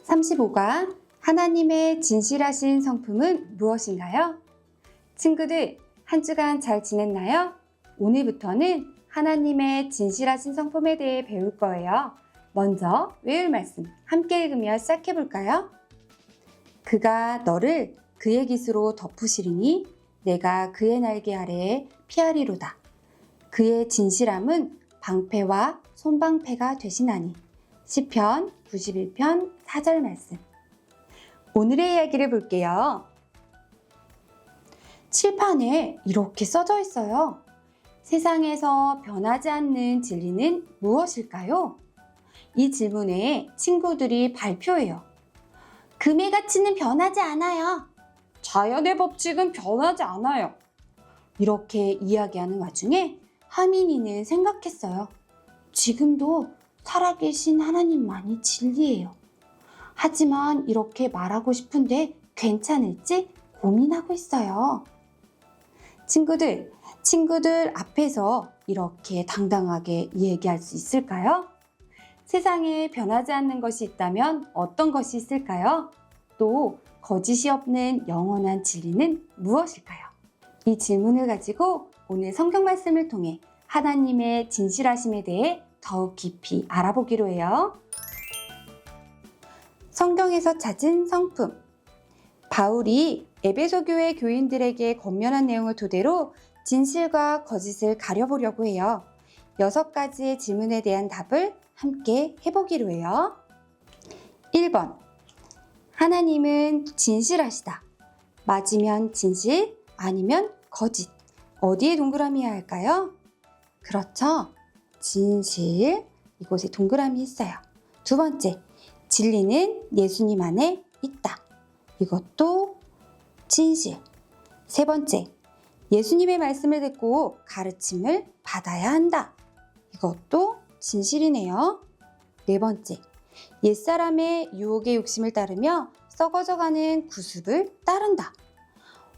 35가 하나님의 진실하신 성품은 무엇인가요? 친구들, 한 주간 잘 지냈나요? 오늘부터는 하나님의 진실하신 성품에 대해 배울 거예요. 먼저 외울 말씀 함께 읽으며 시작해 볼까요? 그가 너를 그의 깃으로 덮으시리니 내가 그의 날개 아래에 피하리로다. 그의 진실함은 방패와 손방패가 되시나니. 시편 91편 4절 말씀. 오늘의 이야기를 볼게요. 칠판에 이렇게 써져 있어요. 세상에서 변하지 않는 진리는 무엇일까요? 이 질문에 친구들이 발표해요. 금의 가치는 변하지 않아요. 자연의 법칙은 변하지 않아요. 이렇게 이야기하는 와중에 하민이는 생각했어요. 지금도 살아계신 하나님만이 진리예요. 하지만 이렇게 말하고 싶은데 괜찮을지 고민하고 있어요. 친구들 앞에서 이렇게 당당하게 얘기할 수 있을까요? 세상에 변하지 않는 것이 있다면 어떤 것이 있을까요? 또 거짓이 없는 영원한 진리는 무엇일까요? 이 질문을 가지고 오늘 성경 말씀을 통해 하나님의 진실하심에 대해 더욱 깊이 알아보기로 해요. 성경에서 찾은 성품. 바울이 에베소 교회 교인들에게 권면한 내용을 토대로 진실과 거짓을 가려보려고 해요. 6가지의 질문에 대한 답을 함께 해보기로 해요. 1번. 하나님은 진실하시다. 맞으면 진실, 아니면 거짓. 어디에 동그라미 해야 할까요? 그렇죠. 진실. 이곳에 동그라미 있어요. 2번째. 진리는 예수님 안에 있다. 이것도 진실. 3번째. 예수님의 말씀을 듣고 가르침을 받아야 한다. 이것도 진실이네요. 4번째. 옛사람의 유혹의 욕심을 따르며 썩어져가는 구습을 따른다.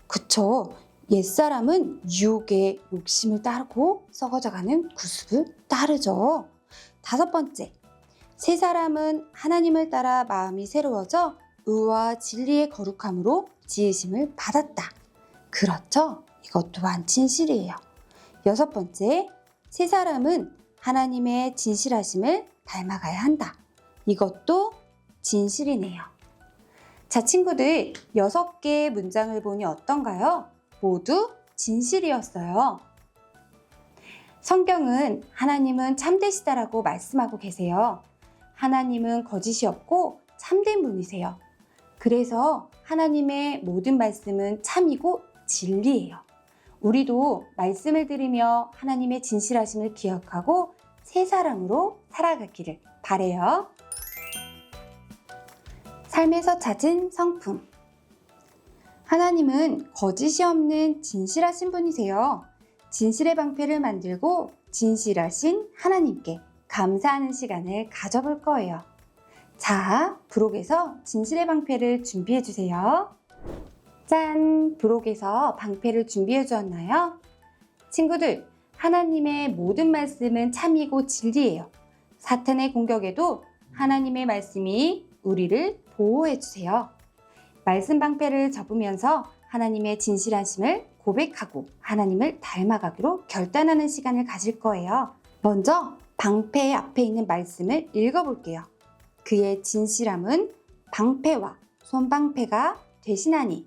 그쵸. 옛사람은 유혹의 욕심을 따르고 썩어져가는 구습을 따르죠. 5번째. 새 사람은 하나님을 따라 마음이 새로워져 의와 진리의 거룩함으로 지으심을 받았다. 그렇죠. 이것 또한 진실이에요. 6번째. 새 사람은 하나님의 진실하심을 닮아가야 한다. 이것도 진실이네요. 자, 친구들, 6개의 문장을 보니 어떤가요? 모두 진실이었어요. 성경은 하나님은 참되시다라고 말씀하고 계세요. 하나님은 거짓이 없고 참된 분이세요. 그래서 하나님의 모든 말씀은 참이고 진리예요. 우리도 말씀을 들으며 하나님의 진실하심을 기억하고 새 사람으로 살아가기를 바래요. 삶에서 찾은 성품. 하나님은 거짓이 없는 진실하신 분이세요. 진실의 방패를 만들고 진실하신 하나님께 감사하는 시간을 가져볼 거예요. 자, 부록에서 진실의 방패를 준비해 주세요. 짠! 부록에서 방패를 준비해 주었나요? 친구들, 하나님의 모든 말씀은 참이고 진리예요. 사탄의 공격에도 하나님의 말씀이 우리를 보호해 주세요. 말씀 방패를 접으면서 하나님의 진실하심을 고백하고 하나님을 닮아가기로 결단하는 시간을 가질 거예요. 먼저 방패 앞에 있는 말씀을 읽어볼게요. 그의 진실함은 방패와 손방패가 되시나니.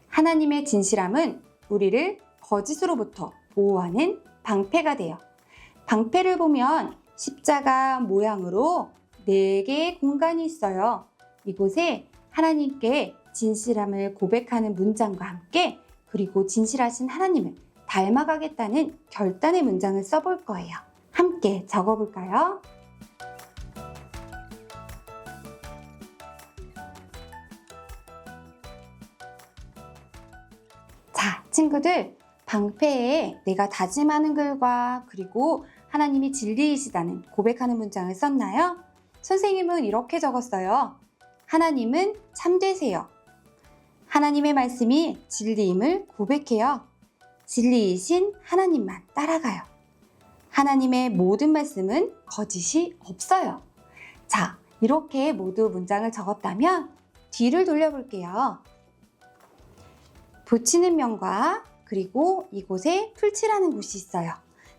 하나님의 진실함은 우리를 거짓으로부터 보호하는 방패가 돼요. 방패를 보면 십자가 모양으로 4개의 공간이 있어요. 이곳에 하나님께 진실함을 고백하는 문장과 함께 그리고 진실하신 하나님을 닮아가겠다는 결단의 문장을 써볼 거예요. 함께 적어볼까요? 자, 친구들, 방패에 내가 다짐하는 글과 그리고 하나님이 진리이시다는 고백하는 문장을 썼나요? 선생님은 이렇게 적었어요. 하나님은 참되세요. 하나님의 말씀이 진리임을 고백해요. 진리이신 하나님만 따라가요. 하나님의 모든 말씀은 거짓이 없어요. 자, 이렇게 모두 문장을 적었다면 뒤를 돌려볼게요. 붙이는 면과 그리고 이곳에 풀칠하는 곳이 있어요.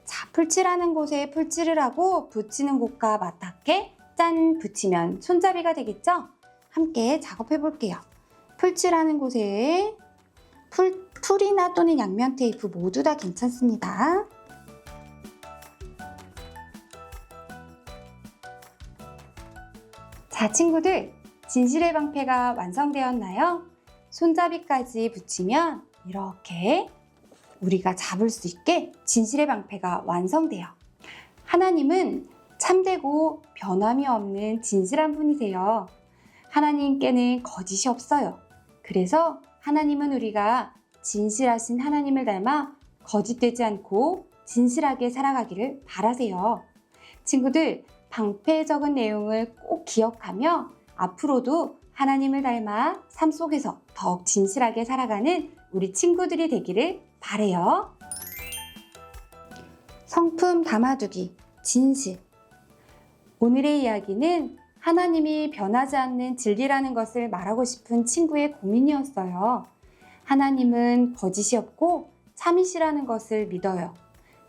자, 풀칠하는 곳에 풀칠을 하고 붙이는 곳과 맞닿게 짠! 붙이면 손잡이가 되겠죠? 함께 작업해 볼게요. 풀칠하는 곳에 풀이나 또는 양면 테이프 모두 다 괜찮습니다. 자, 친구들, 진실의 방패가 완성되었나요? 손잡이까지 붙이면 이렇게 우리가 잡을 수 있게 진실의 방패가 완성돼요. 하나님은 참되고 변함이 없는 진실한 분이세요. 하나님께는 거짓이 없어요. 그래서 하나님은 우리가 진실하신 하나님을 닮아 거짓되지 않고 진실하게 살아가기를 바라세요. 친구들, 방패에 적은 내용을 꼭 기억하며 앞으로도 하나님을 닮아 삶 속에서 더욱 진실하게 살아가는 우리 친구들이 되기를 바라요. 성품 담아두기, 진실. 오늘의 이야기는 하나님이 변하지 않는 진리라는 것을 말하고 싶은 친구의 고민이었어요. 하나님은 거짓이 없고 참이시라는 것을 믿어요.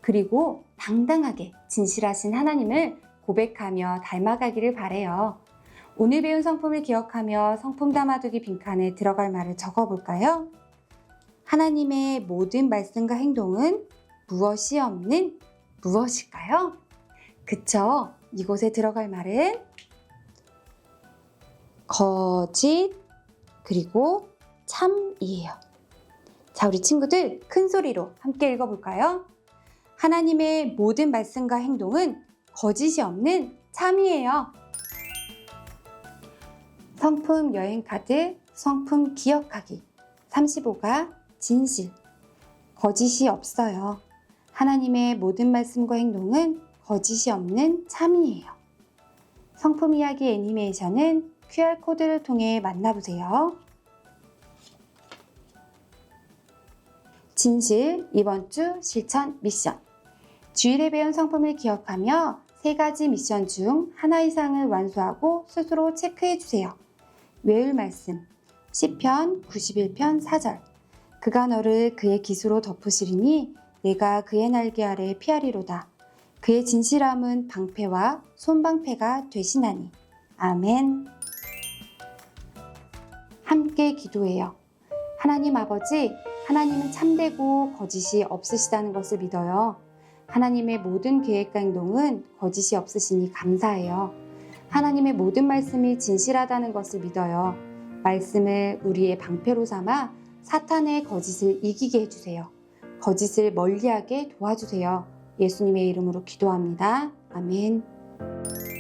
그리고 당당하게 진실하신 하나님을 고백하며 닮아가기를 바라요. 오늘 배운 성품을 기억하며 성품 담아두기 빈칸에 들어갈 말을 적어볼까요? 하나님의 모든 말씀과 행동은 무엇이 없는 무엇일까요? 그쵸? 이곳에 들어갈 말은 거짓 그리고 참이에요. 자, 우리 친구들 큰 소리로 함께 읽어볼까요? 하나님의 모든 말씀과 행동은 거짓이 없는 참이에요. 성품 여행카드, 성품 기억하기. 35가 진실. 거짓이 없어요. 하나님의 모든 말씀과 행동은 거짓이 없는 참이에요. 성품 이야기 애니메이션은 QR코드를 통해 만나보세요. 진실 이번 주 실천 미션. 주일에 배운 성품을 기억하며 3가지 미션 중 하나 이상을 완수하고 스스로 체크해 주세요. 외울 말씀 시편 91편 4절. 그가 너를 그의 기수로 덮으시리니 내가 그의 날개 아래 피하리로다. 그의 진실함은 방패와 손방패가 되시나니. 아멘. 함께 기도해요. 하나님 아버지, 하나님은 참되고 거짓이 없으시다는 것을 믿어요. 하나님의 모든 계획과 행동은 거짓이 없으시니 감사해요. 하나님의 모든 말씀이 진실하다는 것을 믿어요. 말씀을 우리의 방패로 삼아 사탄의 거짓을 이기게 해주세요. 거짓을 멀리하게 도와주세요. 예수님의 이름으로 기도합니다. 아멘.